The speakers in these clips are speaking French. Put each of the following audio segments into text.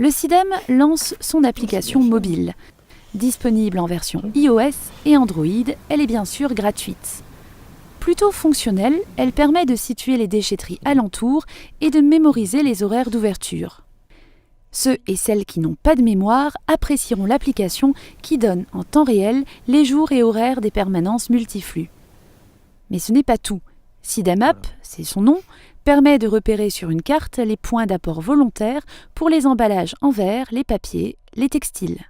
Le SIDEM lance son application mobile. Disponible en version iOS et Android, elle est bien sûr gratuite. Plutôt fonctionnelle, elle permet de situer les déchetteries alentour et de mémoriser les horaires d'ouverture. Ceux et celles qui n'ont pas de mémoire apprécieront l'application qui donne en temps réel les jours et horaires des permanences multiflux. Mais ce n'est pas tout. SIDEMAP, c'est son nom, permet de repérer sur une carte les points d'apport volontaires pour les emballages en verre, les papiers, les textiles.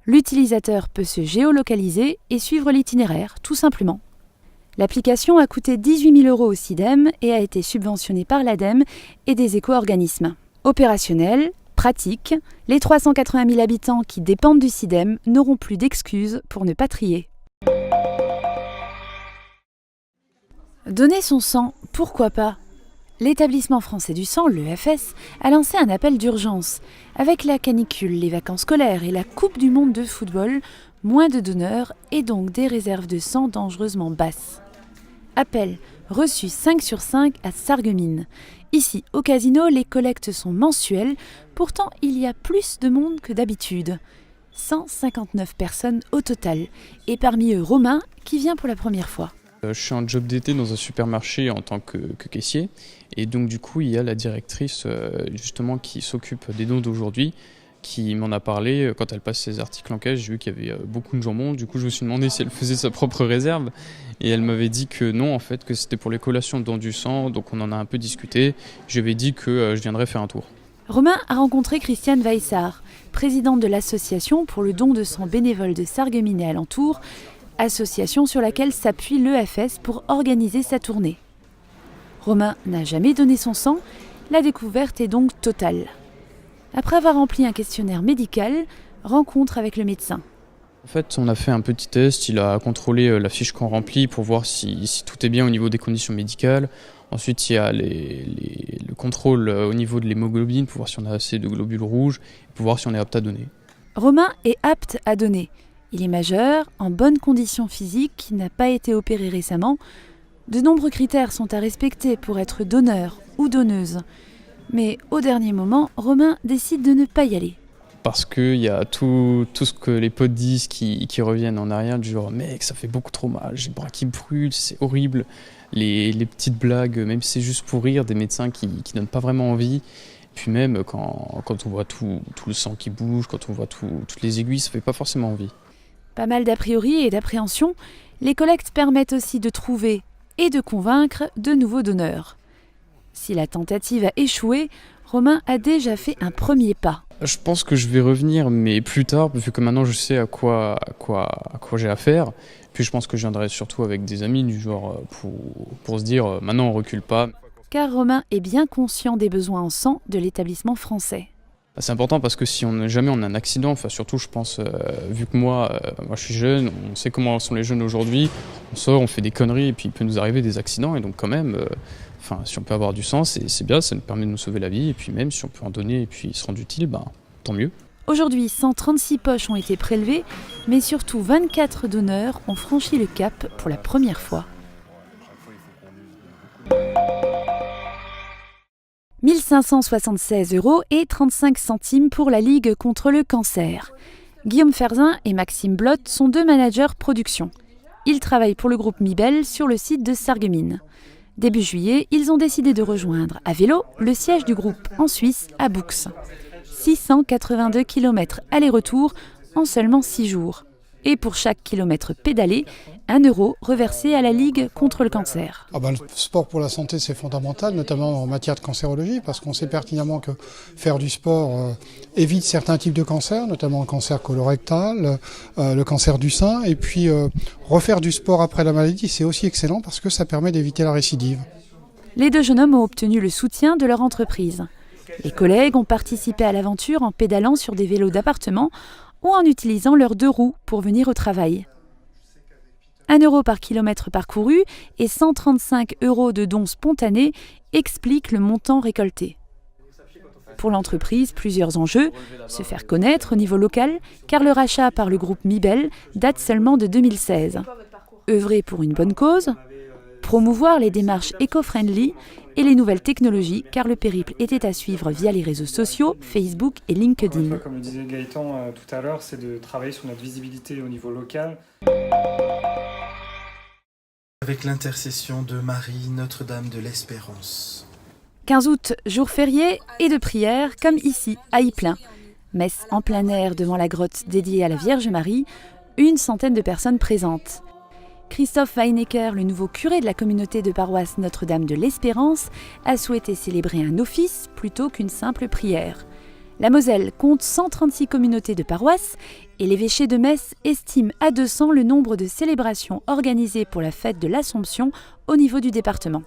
L'utilisateur peut se géolocaliser et suivre l'itinéraire, tout simplement. L'application a coûté 18 000 € au SIDEM et a été subventionnée par l'ADEME et des éco-organismes. Opérationnelle, pratique, les 380 000 habitants qui dépendent du SIDEM n'auront plus d'excuses pour ne pas trier. Donner son sang, pourquoi pas ? L'établissement français du sang, l'EFS, a lancé un appel d'urgence. Avec la canicule, les vacances scolaires et la Coupe du monde de football, moins de donneurs et donc des réserves de sang dangereusement basses. Appel reçu 5 sur 5 à Sarreguemines. Ici, au casino, les collectes sont mensuelles, pourtant il y a plus de monde que d'habitude. 159 personnes au total, et parmi eux Romain, qui vient pour la première fois. Je suis en job d'été dans un supermarché en tant que caissier, et donc du coup il y a la directrice justement qui s'occupe des dons d'aujourd'hui, qui m'en a parlé quand elle passe ses articles en caisse. J'ai vu qu'il y avait beaucoup de jambon, du coup je me suis demandé si elle faisait sa propre réserve, et elle m'avait dit que non, en fait, que c'était pour les collations de dons du sang, donc on en a un peu discuté. Je lui avais dit que je viendrais faire un tour. Romain a rencontré Christiane Weissard, présidente de l'association pour le don de sang bénévole de Sarreguemines et alentours, association sur laquelle s'appuie l'EFS pour organiser sa tournée. Romain n'a jamais donné son sang, la découverte est donc totale. Après avoir rempli un questionnaire médical, rencontre avec le médecin. En fait, on a fait un petit test, il a contrôlé la fiche qu'on remplit pour voir si tout est bien au niveau des conditions médicales. Ensuite, il y a le contrôle au niveau de l'hémoglobine pour voir si on a assez de globules rouges, pour voir si on est apte à donner. Romain est apte à donner. Il est majeur, en bonne condition physique, n'a pas été opéré récemment. De nombreux critères sont à respecter pour être donneur ou donneuse. Mais au dernier moment, Romain décide de ne pas y aller. Parce qu'il y a tout ce que les potes disent qui reviennent en arrière, du genre « mec, ça fait beaucoup trop mal, j'ai le bras qui brûle, c'est horrible ». Les petites blagues, même si c'est juste pour rire, des médecins qui donnent pas vraiment envie. Puis même quand on voit tout le sang qui bouge, quand on voit toutes les aiguilles, ça fait pas forcément envie. Pas mal d'a priori et d'appréhension, les collectes permettent aussi de trouver et de convaincre de nouveaux donneurs. Si la tentative a échoué, Romain a déjà fait un premier pas. Je pense que je vais revenir, mais plus tard, vu que maintenant je sais à quoi j'ai affaire. Puis je pense que je viendrai surtout avec des amis, du genre pour se dire maintenant on recule pas. Car Romain est bien conscient des besoins en sang de l'établissement français. C'est important parce que si jamais on a un accident, enfin surtout je pense, vu que moi je suis jeune, on sait comment sont les jeunes aujourd'hui, on sort, on fait des conneries et puis il peut nous arriver des accidents et donc quand même, si on peut avoir du sang, c'est bien, ça nous permet de nous sauver la vie et puis même si on peut en donner et puis se rendre utile, tant mieux. Aujourd'hui, 136 poches ont été prélevées, mais surtout 24 donneurs ont franchi le cap pour la première fois. 1 576 € et 35 centimes pour la Ligue contre le cancer. Guillaume Ferzin et Maxime Blott sont deux managers production. Ils travaillent pour le groupe Mibel sur le site de Sarreguemines. Début juillet, ils ont décidé de rejoindre à vélo le siège du groupe en Suisse, à Boux. 682 km aller-retour en seulement 6 jours. Et pour chaque kilomètre pédalé, 1 € reversé à la Ligue contre le cancer. Le sport pour la santé, c'est fondamental, notamment en matière de cancérologie, parce qu'on sait pertinemment que faire du sport évite certains types de cancers, notamment le cancer colorectal, le cancer du sein, et puis refaire du sport après la maladie, c'est aussi excellent parce que ça permet d'éviter la récidive. Les deux jeunes hommes ont obtenu le soutien de leur entreprise. Les collègues ont participé à l'aventure en pédalant sur des vélos d'appartement ou en utilisant leurs 2 roues pour venir au travail. 1 € par kilomètre parcouru et 135 € de dons spontanés expliquent le montant récolté. Pour l'entreprise, plusieurs enjeux, se faire connaître au niveau local, car le rachat par le groupe Mibel date seulement de 2016. Œuvrer pour une bonne cause, promouvoir les démarches éco-friendly et les nouvelles technologies, car le périple était à suivre via les réseaux sociaux, Facebook et LinkedIn. Comme le disait Gaëtan tout à l'heure, c'est de travailler sur notre visibilité au niveau local. Avec l'intercession de Marie, Notre-Dame de l'Espérance. 15 août, jour férié et de prière, comme ici, à Ypelin. Messe en plein air devant la grotte dédiée à la Vierge Marie, une centaine de personnes présentes. Christophe Weinecker, le nouveau curé de la communauté de paroisse Notre-Dame de l'Espérance, a souhaité célébrer un office plutôt qu'une simple prière. La Moselle compte 136 communautés de paroisses et l'évêché de Metz estime à 200 le nombre de célébrations organisées pour la fête de l'Assomption au niveau du département.